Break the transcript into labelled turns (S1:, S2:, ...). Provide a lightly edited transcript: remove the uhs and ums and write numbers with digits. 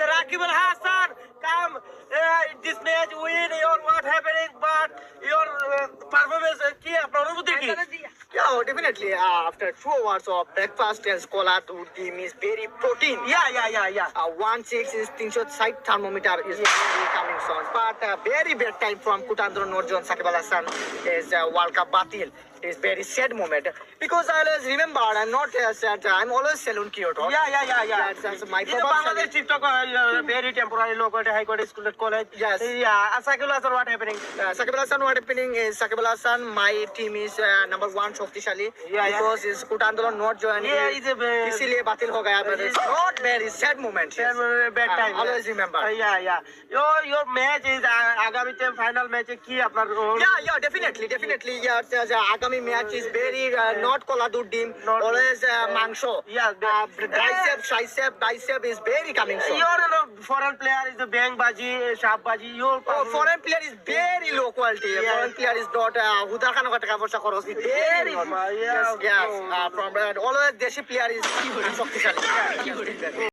S1: the Rakib Al Hassan come this match win your what happening but your performance কি আপনার অনুভূতি কি?
S2: Yeah, definitely. After 2 hours of breakfast, and Skola team is very protein.
S1: Yeah.
S2: 1.6 is 360 thermometer is very coming soon. But very bad time from Kutandro Norjon Sakib Al Hassan is World Cup Batil. Is very sad moment because I always remember I'm not sad. I'm always Salon Kyoto.
S1: Yeah.
S2: That's my
S1: In Bangladesh, TikTok, very temporary local high court school at college.
S2: Yes.
S1: Yeah. Sakib Al Hassan, what happening?
S2: Sakib Al Hassan, what happening is Sakib Al Hassan, my team is number 1 officially. Because is Kutandolo not joining.
S1: Yeah, it's a
S2: इसीलिए बातिल हो गया. But it's not very sad moment.
S1: bad time.
S2: Always remember.
S1: Yeah. Your match is আগামীতে final match কি আপনার
S2: Yeah, definitely. Yeah, Agami match is very not Koladur team. Always Mangsho.
S1: Yeah,
S2: bicep is very coming soon.
S1: your foreign player is the Bang Baji, Shab Baji. Your
S2: Foreign player is very low quality.
S1: Yeah.
S2: Foreign player is not Hudar Khan Gataka for Sakoros. Very
S1: yeah.
S2: yes. From always Deshi player is শক্তিশালী.